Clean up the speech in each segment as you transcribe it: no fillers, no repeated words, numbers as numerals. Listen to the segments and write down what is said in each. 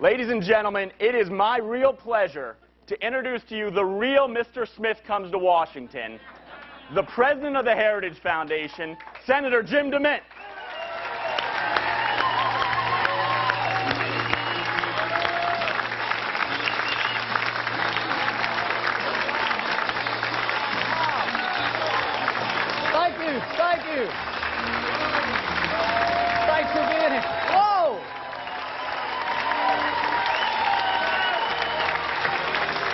Ladies and gentlemen, it is my real pleasure to introduce to you the real Mr. Smith comes to Washington, the president of the Heritage Foundation, Senator Jim DeMint. Thank you. Thank you. Thanks for being here. Whoa!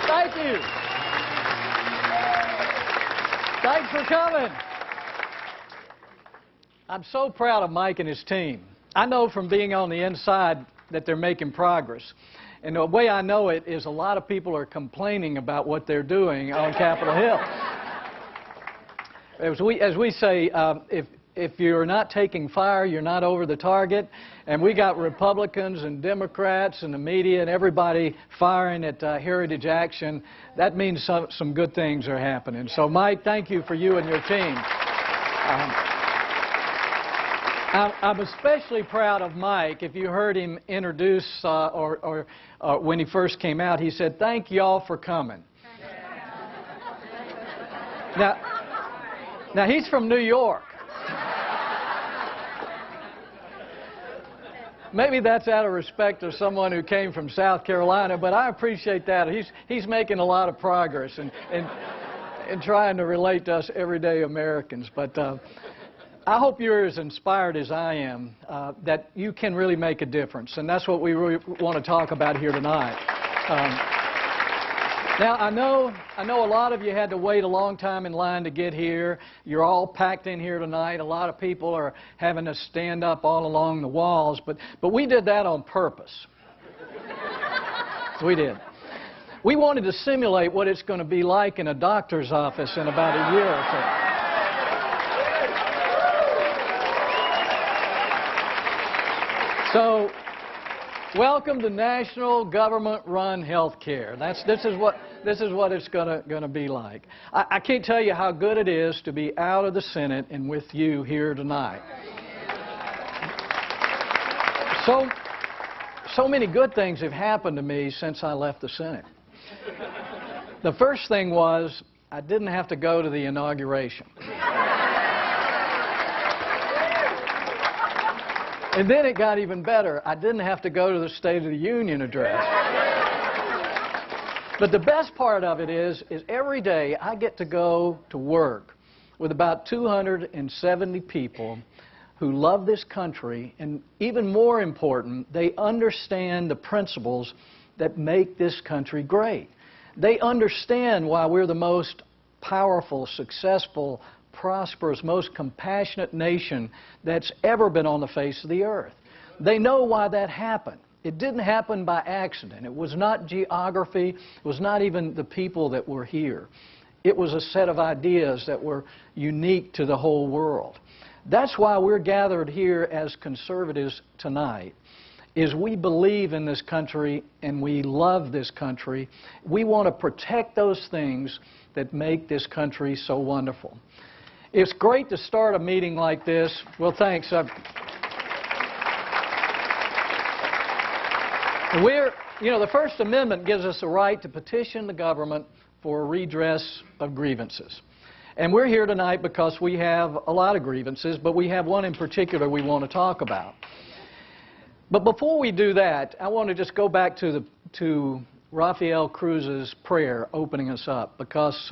Thank you. Thanks for coming. I'm so proud of Mike and his team. I know from being on the inside that they're making progress. And the way I know it is a lot of people are complaining about what they're doing on Capitol Hill. As we say, if you're not taking fire, you're not over the target. And we got Republicans and Democrats and the media and everybody firing at Heritage Action. That means some good things are happening. So, Mike, thank you for you and your team. I'm especially proud of Mike. If you heard him introduce when he first came out, he said, "Thank y'all for coming." Now, he's from New York. Maybe that's out of respect of someone who came from South Carolina, but I appreciate that. He's making a lot of progress in trying to relate to us everyday Americans. But I hope you're as inspired as I am, that you can really make a difference. And that's what we really want to talk about here tonight. Now, I know a lot of you had to wait a long time in line to get here. You're all packed in here tonight. A lot of people are having to stand up all along the walls, but we did that on purpose. We did. We wanted to simulate what it's going to be like in a doctor's office in about a year or so. So, welcome to national government-run health care. This is what it's gonna be like. I can't tell you how good it is to be out of the Senate and with you here tonight. So many good things have happened to me since I left the Senate. The first thing was I didn't have to go to the inauguration. And then it got even better. I didn't have to go to the State of the Union address. But the best part of it is every day I get to go to work with about 270 people who love this country, and even more important, they understand the principles that make this country great. They understand why we're the most powerful, successful, prosperous, most compassionate nation that's ever been on the face of the earth. They know why that happened. It didn't happen by accident. It was not geography. It was not even the people that were here. It was a set of ideas that were unique to the whole world. That's why we're gathered here as conservatives tonight, is we believe in this country and we love this country. We want to protect those things that make this country so wonderful. It's great to start a meeting like this. Well, thanks. The First Amendment gives us the right to petition the government for redress of grievances. And we're here tonight because we have a lot of grievances, but we have one in particular we want to talk about. But before we do that, I want to just go back to Rafael Cruz's prayer opening us up, because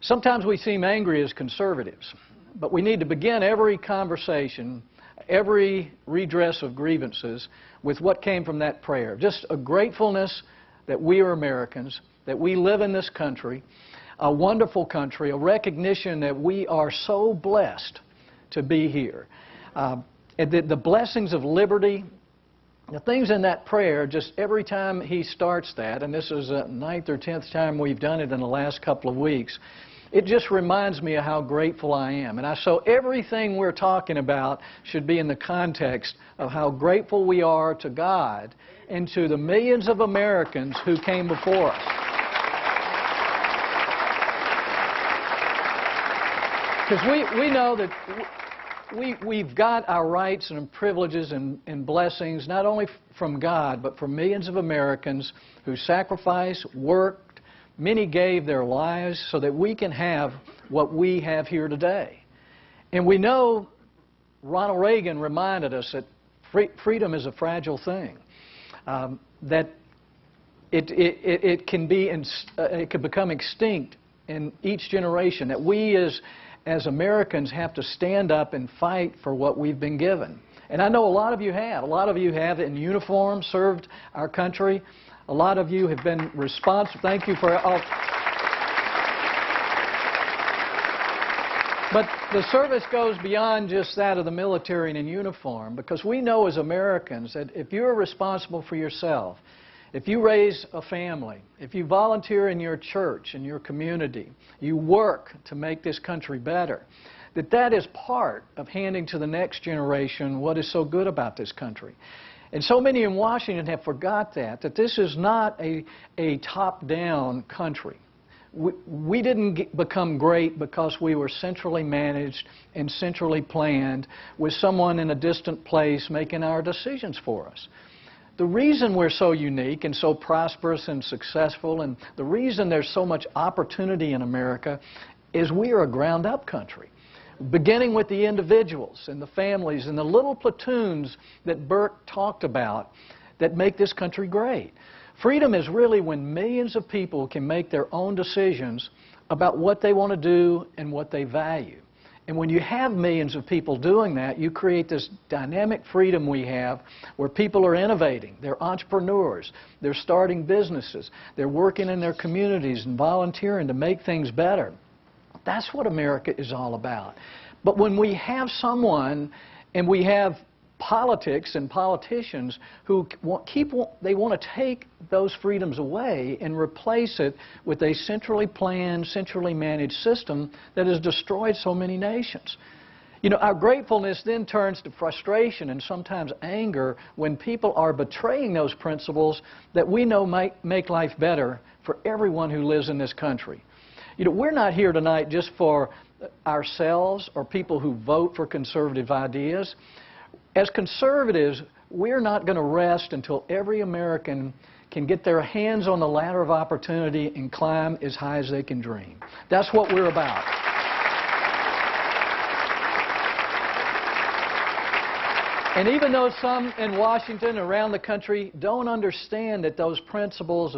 sometimes we seem angry as conservatives, but we need to begin every conversation, every redress of grievances with what came from that prayer. Just a gratefulness that we are Americans, that we live in this country, a wonderful country, a recognition that we are so blessed to be here. And the blessings of liberty, the things in that prayer, just every time he starts that, and this is the 9th or 10th time we've done it in the last couple of weeks, it just reminds me of how grateful I am. And so everything we're talking about should be in the context of how grateful we are to God and to the millions of Americans who came before us. Because we know that we've got our rights and privileges and blessings not only from God, but from millions of Americans who sacrificed, worked, many gave their lives so that we can have what we have here today. And we know Ronald Reagan reminded us that freedom is a fragile thing, that it can become extinct in each generation, that we as Americans have to stand up and fight for what we've been given. And I know a lot of you have. A lot of you have in uniform served our country. A lot of you have been responsible. Thank you for all. But the service goes beyond just that of the military and in uniform, because we know as Americans that if you're responsible for yourself, if you raise a family, if you volunteer in your church, in your community, you work to make this country better, that is part of handing to the next generation what is so good about this country. And so many in Washington have forgot that this is not a top-down country. We didn't become great because we were centrally managed and centrally planned with someone in a distant place making our decisions for us. The reason we're so unique and so prosperous and successful, and the reason there's so much opportunity in America, is we are a ground-up country, beginning with the individuals and the families and the little platoons that Burke talked about that make this country great. Freedom is really when millions of people can make their own decisions about what they want to do and what they value. And when you have millions of people doing that, you create this dynamic freedom we have where people are innovating, they're entrepreneurs, they're starting businesses, they're working in their communities and volunteering to make things better. That's what America is all about. But when we have someone and we have politics and politicians who they want to take those freedoms away and replace it with a centrally planned, centrally managed system that has destroyed so many nations. You know, our gratefulness then turns to frustration and sometimes anger when people are betraying those principles that we know might make life better for everyone who lives in this country. You know, we're not here tonight just for ourselves or people who vote for conservative ideas. As conservatives, we're not going to rest until every American can get their hands on the ladder of opportunity and climb as high as they can dream. That's what we're about. And even though some in Washington, around the country, don't understand that those principles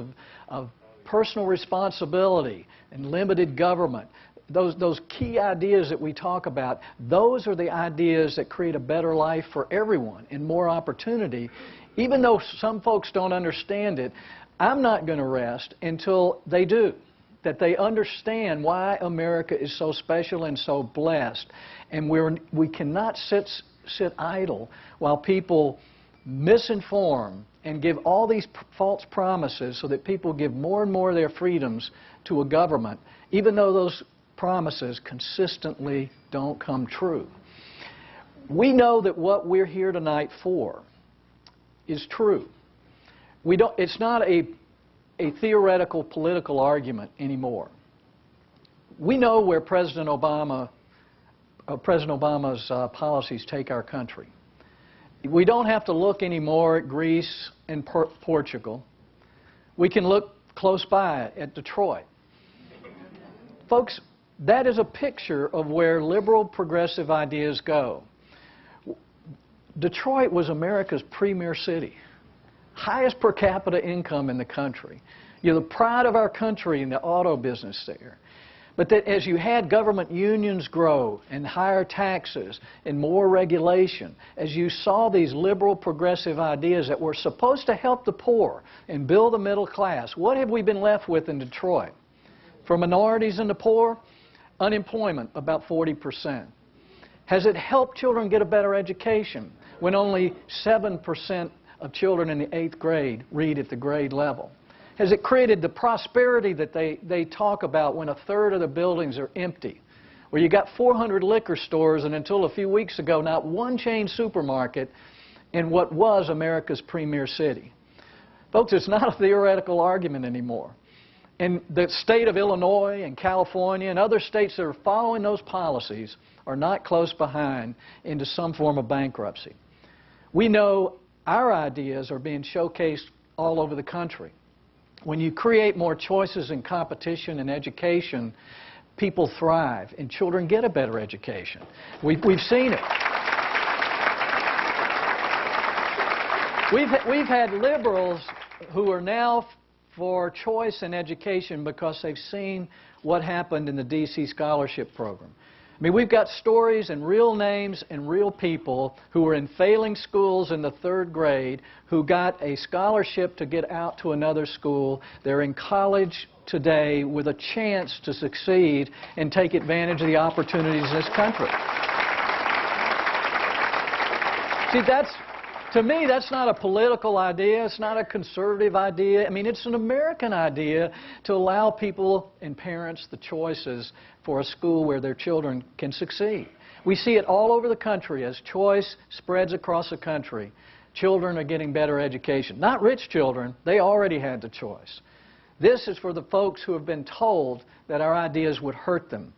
of personal responsibility and limited government, those key ideas that we talk about, those are the ideas that create a better life for everyone and more opportunity. Even though some folks don't understand it, I'm not going to rest until they do, that they understand why America is so special and so blessed. And we cannot sit idle while people misinform and give all these false promises so that people give more and more of their freedoms to a government, even though those promises consistently don't come true. We know that what we're here tonight for is true. It's not a theoretical political argument anymore. We know where President Obama's policies take our country. We don't have to look anymore at Greece and Portugal. We can look close by at Detroit. Folks, that is a picture of where liberal progressive ideas go. Detroit was America's premier city, highest per capita income in the country. You're the pride of our country in the auto business there. But that as you had government unions grow and higher taxes and more regulation, as you saw these liberal progressive ideas that were supposed to help the poor and build the middle class, what have we been left with in Detroit? For minorities and the poor, unemployment about 40%. Has it helped children get a better education when only 7% of children in the 8th grade read at the grade level? Has it created the prosperity that they talk about when a third of the buildings are empty? Where you got 400 liquor stores and until a few weeks ago, not one chain supermarket in what was America's premier city. Folks, it's not a theoretical argument anymore. And the state of Illinois and California and other states that are following those policies are not close behind into some form of bankruptcy. We know our ideas are being showcased all over the country. When you create more choices and competition in education, people thrive and children get a better education. We've seen it. We've had liberals who are now for choice in education because they've seen what happened in the D.C. scholarship program. I mean, we've got stories and real names and real people who were in failing schools in the 3rd grade who got a scholarship to get out to another school. They're in college today with a chance to succeed and take advantage of the opportunities in this country. See, to me, that's not a political idea. It's not a conservative idea. I mean, it's an American idea to allow people and parents the choices for a school where their children can succeed. We see it all over the country as choice spreads across the country. Children are getting better education. Not rich children. They already had the choice. This is for the folks who have been told that our ideas would hurt them,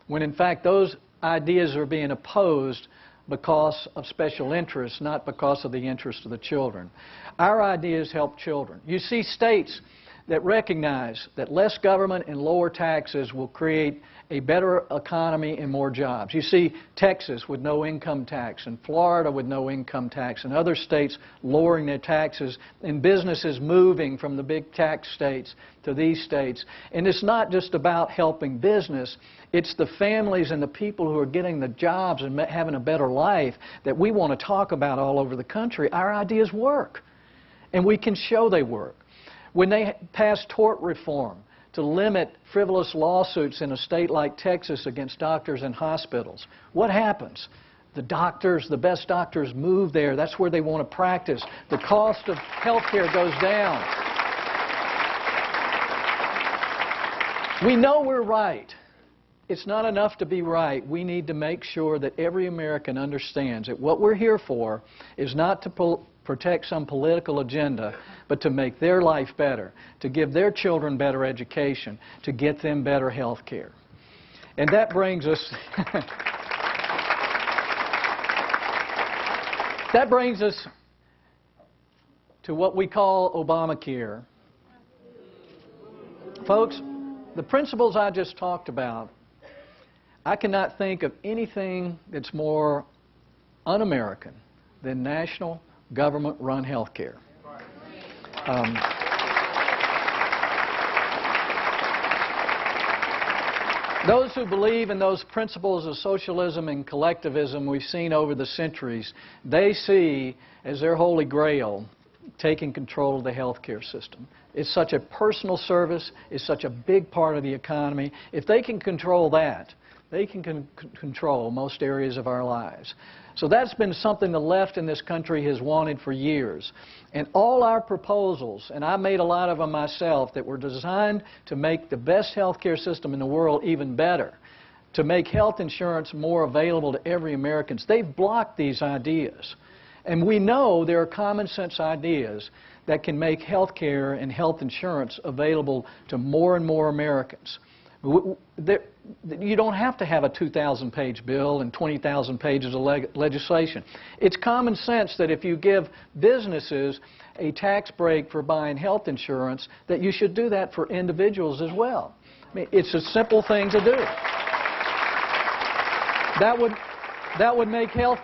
when in fact those ideas are being opposed because of special interests, not because of the interest of the children. Our ideas help children. You see states that recognize that less government and lower taxes will create a better economy and more jobs. You see Texas with no income tax, and Florida with no income tax, and other states lowering their taxes, and businesses moving from the big tax states to these states. And it's not just about helping business, it's the families and the people who are getting the jobs and having a better life that we want to talk about all over the country. Our ideas work, and we can show they work. When they passed tort reform to limit frivolous lawsuits in a state like Texas against doctors and hospitals, what happens? The doctors, the best doctors move there. That's where they want to practice. The cost of health care goes down. We know we're right. It's not enough to be right. We need to make sure that every American understands that what we're here for is not to protect some political agenda, but to make their life better, to give their children better education, to get them better health care. And that brings us to what we call ObamaCare. Folks, the principles I just talked about, I cannot think of anything that's more un-American than national government-run health care. Those who believe in those principles of socialism and collectivism we've seen over the centuries, they see as their holy grail taking control of the health care system. It's such a personal service. It's such a big part of the economy. If they can control that, they can control most areas of our lives. So that's been something the left in this country has wanted for years. And all our proposals, and I made a lot of them myself, that were designed to make the best health care system in the world even better, to make health insurance more available to every American, they've blocked these ideas. And we know there are common sense ideas that can make health care and health insurance available to more and more Americans. You don't have to have a 2,000-page bill and 20,000 pages of legislation. It's common sense that if you give businesses a tax break for buying health insurance, that you should do that for individuals as well. I mean, it's a simple thing to do. That would make health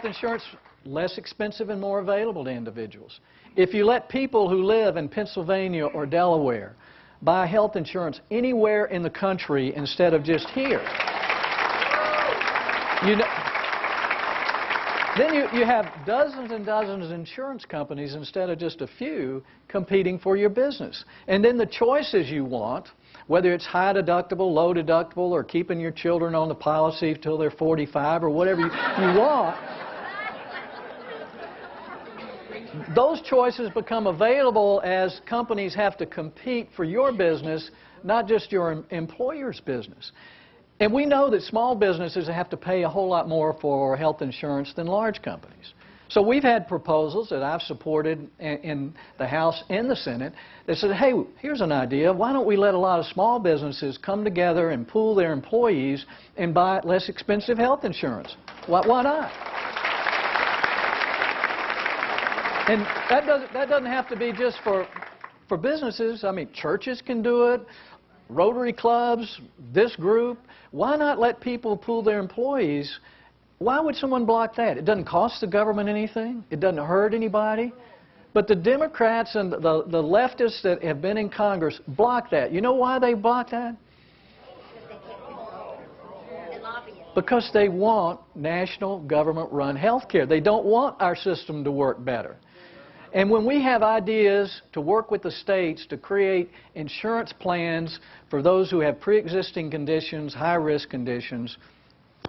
insurance less expensive and more available to individuals. If you let people who live in Pennsylvania or Delaware buy health insurance anywhere in the country instead of just here, then you have dozens and dozens of insurance companies instead of just a few competing for your business. And then the choices you want, whether it's high deductible, low deductible, or keeping your children on the policy until they're 45 or whatever you want, those choices become available as companies have to compete for your business, not just your employer's business. And we know that small businesses have to pay a whole lot more for health insurance than large companies. So we've had proposals that I've supported in the House and the Senate that said, hey, here's an idea. Why don't we let a lot of small businesses come together and pool their employees and buy less expensive health insurance? Why not? And that doesn't have to be just for businesses. I mean, churches can do it, Rotary clubs, this group. Why not let people pool their employees? Why would someone block that? It doesn't cost the government anything. It doesn't hurt anybody. But the Democrats and the leftists that have been in Congress block that. You know why they block that? Because they want national government-run health care. They don't want our system to work better. And when we have ideas to work with the states to create insurance plans for those who have pre-existing conditions, high-risk conditions,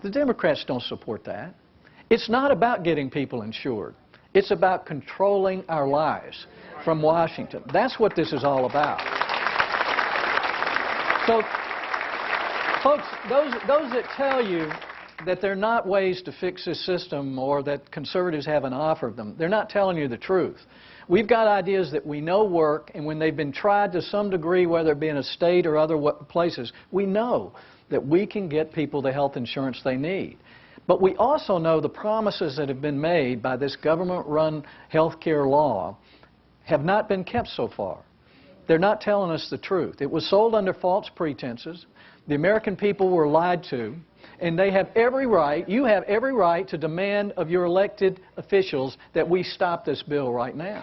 the Democrats don't support that. It's not about getting people insured. It's about controlling our lives from Washington. That's what this is all about. So, folks, those that tell you that there are not ways to fix this system or that conservatives haven't offered them, they're not telling you the truth. We've got ideas that we know work, and when they've been tried to some degree, whether it be in a state or other places, we know that we can get people the health insurance they need. But we also know the promises that have been made by this government-run health care law have not been kept so far. They're not telling us the truth. It was sold under false pretenses. The American people were lied to, and they have every right, you have every right to demand of your elected officials that we stop this bill right now.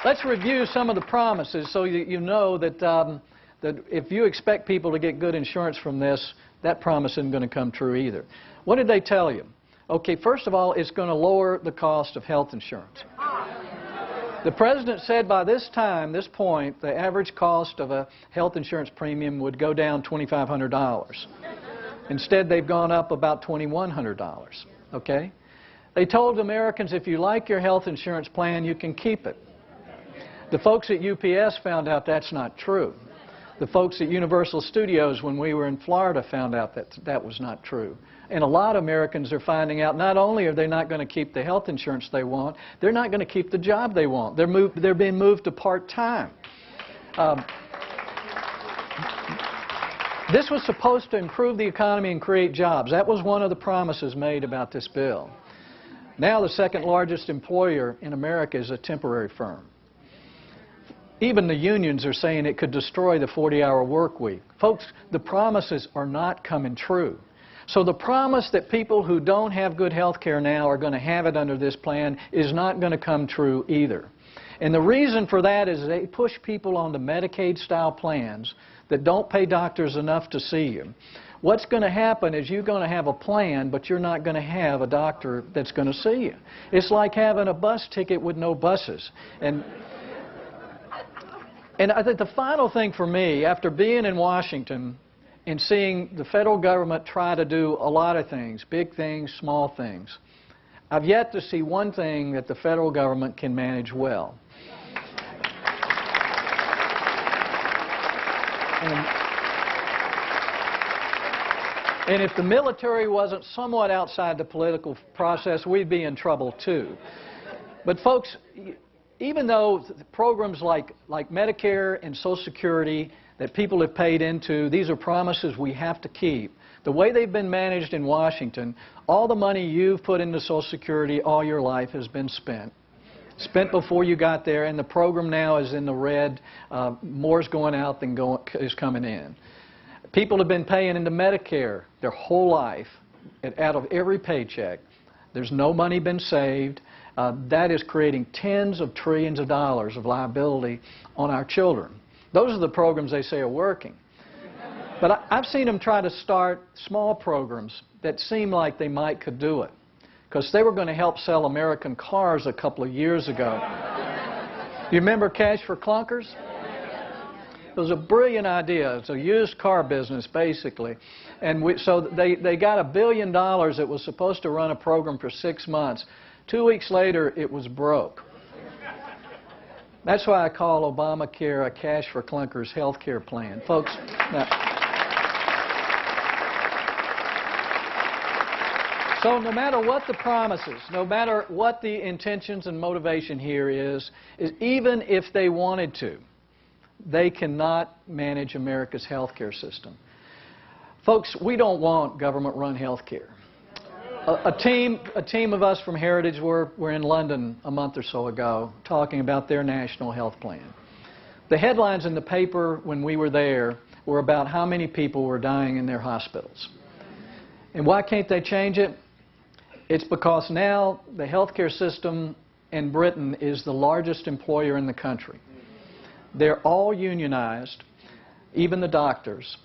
Let's review some of the promises so you know that, that if you expect people to get good insurance from this, that promise isn't going to come true either. What did they tell you? Okay, first of all, it's going to lower the cost of health insurance. The President said by this point, the average cost of a health insurance premium would go down $2,500. Instead, they've gone up about $2,100. Okay? They told Americans, if you like your health insurance plan, you can keep it. The folks at UPS found out that's not true. The folks at Universal Studios, when we were in Florida, found out that that was not true. And a lot of Americans are finding out not only are they not going to keep the health insurance they want, they're not going to keep the job they want. They're being moved to part-time. This was supposed to improve the economy and create jobs. That was one of the promises made about this bill. Now the second largest employer in America is a temporary firm. Even the unions are saying it could destroy the 40-hour work week. Folks, the promises are not coming true. So the promise that people who don't have good health care now are going to have it under this plan is not going to come true either. And the reason for that is they push people onto Medicaid-style plans that don't pay doctors enough to see you. What's going to happen is you're going to have a plan, but you're not going to have a doctor that's going to see you. It's like having a bus ticket with no buses. And I think the final thing for me, after being in Washington and seeing the federal government try to do a lot of things, big things, small things, I've yet to see one thing that the federal government can manage well. And if the military wasn't somewhat outside the political process, we'd be in trouble too. But folks, even though programs like Medicare and Social Security that people have paid into, these are promises we have to keep. The way they've been managed in Washington, all the money you've put into Social Security all your life has been spent. Spent before you got there, and the program now is in the red. More's going out than is coming in. People have been paying into Medicare their whole life, out of every paycheck. There's no money been saved. That is creating tens of trillions of dollars of liability on our children. Those are the programs they say are working. But I've seen them try to start small programs that seem like they could do it. Because they were going to help sell American cars a couple of years ago. You remember Cash for Clunkers? It was a brilliant idea. It's a used car business, basically. And so they got $1 billion that was supposed to run a program for 6 months. 2 weeks later, it was broke. That's why I call Obamacare a Cash for Clunkers health care plan. Folks, now, So no matter what the promises, no matter what the intentions and motivation here is even if they wanted to, they cannot manage America's health care system. Folks, we don't want government-run health care. A team of us from Heritage were in London a month or so ago talking about their national health plan. The headlines in the paper when we were there were about how many people were dying in their hospitals. And why can't they change it? It's because now the healthcare system in Britain is the largest employer in the country. They're all unionized, even the doctors.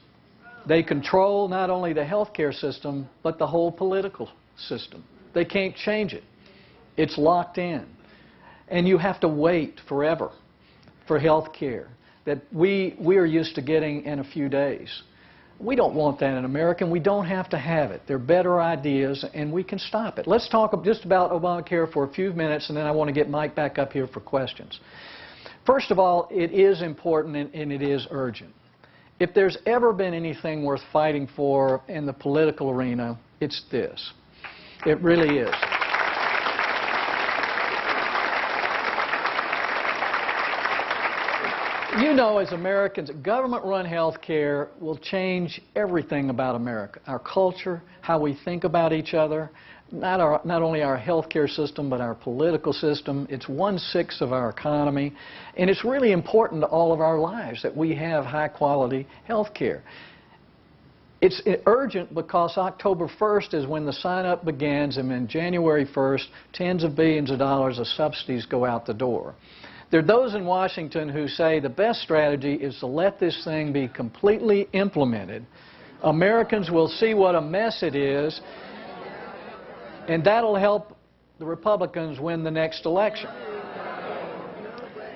They control not only the healthcare system, but the whole political system. They can't change it. It's locked in. And you have to wait forever for health care that we are used to getting in a few days. We don't want that in America, and we don't have to have it. There are better ideas, and we can stop it. Let's talk just about Obamacare for a few minutes, and then I want to get Mike back up here for questions. First of all, it is important and it is urgent. If there's ever been anything worth fighting for in the political arena, it's this. It really is. You know, as Americans, government-run health care will change everything about America. Our culture, how we think about each other, not only our health care system, but our political system. It's 1/6 of our economy. And it's really important to all of our lives that we have high-quality health care. It's urgent because October 1st is when the sign-up begins, and then January 1st, tens of billions of dollars of subsidies go out the door. There are those in Washington who say the best strategy is to let this thing be completely implemented. Americans will see what a mess it is, and that'll help the Republicans win the next election.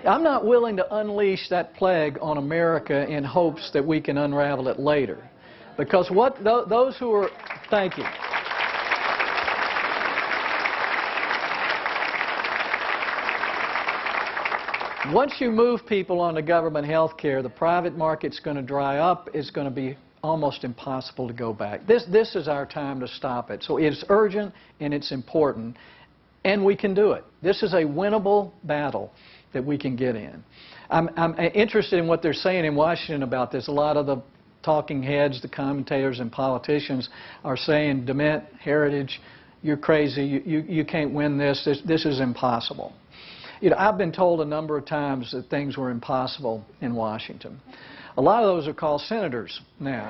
I'm not willing to unleash that plague on America in hopes that we can unravel it later. Because those who are... Thank you. Once you move people onto government health care, the private market's going to dry up. It's going to be almost impossible to go back. This is our time to stop it. So it's urgent and it's important, and we can do it. This is a winnable battle that we can get in. I'm interested in what they're saying in Washington about this. A lot of the talking heads, the commentators and politicians are saying, DeMint, Heritage, you're crazy. You can't win this. This is impossible. You know, I've been told a number of times that things were impossible in Washington. A lot of those are called senators now.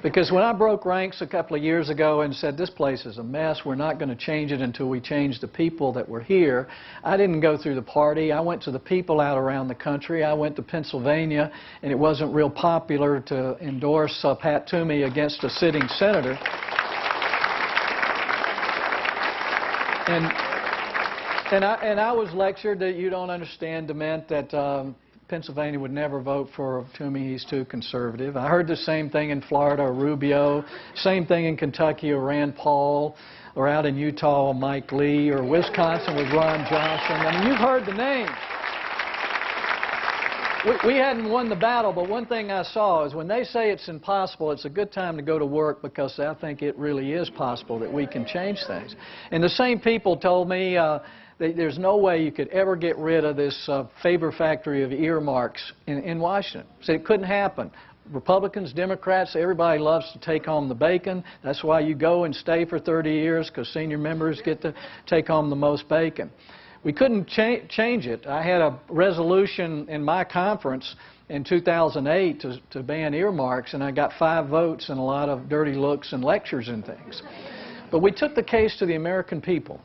Because when I broke ranks a couple of years ago and said, this place is a mess, we're not going to change it until we change the people that were here, I didn't go through the party. I went to the people out around the country. I went to Pennsylvania, and it wasn't real popular to endorse Pat Toomey against a sitting senator. And I was lectured that you don't understand, DeMint, that Pennsylvania would never vote for Toomey. He's too conservative. I heard the same thing in Florida, or Rubio, same thing in Kentucky, or Rand Paul, or out in Utah, Mike Lee, or Wisconsin with Ron Johnson. I mean, you've heard the names. We hadn't won the battle, but one thing I saw is when they say it's impossible, it's a good time to go to work, because I think it really is possible that we can change things. And the same people told me there's no way you could ever get rid of this Faber factory of earmarks in Washington. So it couldn't happen. Republicans, Democrats, everybody loves to take home the bacon. That's why you go and stay for 30 years, because senior members get to take home the most bacon. We couldn't change it. I had a resolution in my conference in 2008 to ban earmarks, and I got 5 votes and a lot of dirty looks and lectures and things. But we took the case to the American people.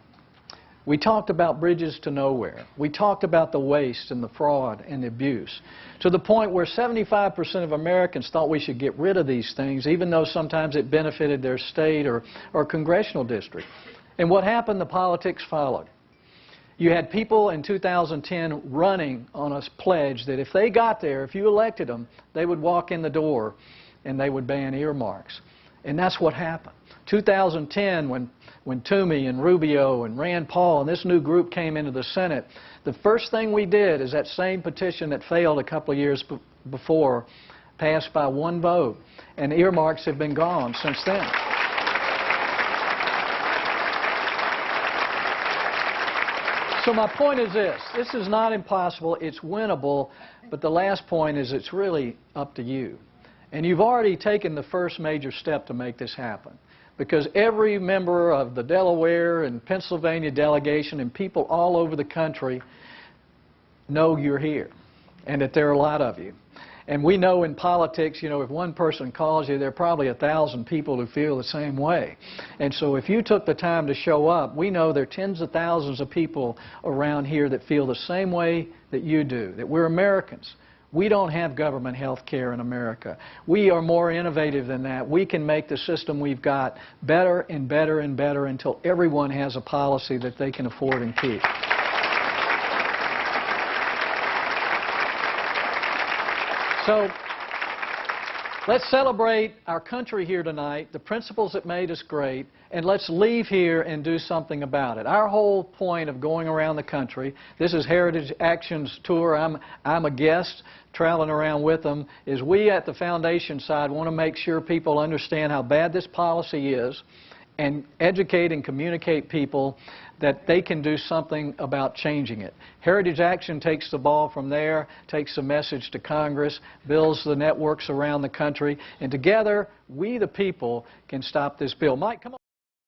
We talked about bridges to nowhere. We talked about the waste and the fraud and the abuse, to the point where 75% of Americans thought we should get rid of these things, even though sometimes it benefited their state or congressional district. And what happened? The politics followed. You had people in 2010 running on a pledge that if they got there, if you elected them, they would walk in the door and they would ban earmarks. And that's what happened. 2010, when Toomey and Rubio and Rand Paul and this new group came into the Senate, the first thing we did is that same petition that failed a couple of years before passed by 1 vote. And earmarks have been gone since then. So my point is this. This is not impossible. It's winnable. But the last point is it's really up to you. And you've already taken the first major step to make this happen. Because every member of the Delaware and Pennsylvania delegation and people all over the country know you're here and that there are a lot of you. And we know in politics, you know, if one person calls you, there are probably 1,000 people who feel the same way. And so if you took the time to show up, we know there are tens of thousands of people around here that feel the same way that you do, that we're Americans. We don't have government health care in America. We are more innovative than that. We can make the system we've got better and better and better until everyone has a policy that they can afford and keep. So let's celebrate our country here tonight, the principles that made us great, and let's leave here and do something about it. Our whole point of going around the country, this is Heritage Action's tour, I'm a guest traveling around with them, is we at the foundation side want to make sure people understand how bad this policy is and educate and communicate people that they can do something about changing it. Heritage Action takes the ball from there, takes the message to Congress, builds the networks around the country, and together, we the people can stop this bill. Mike, come on.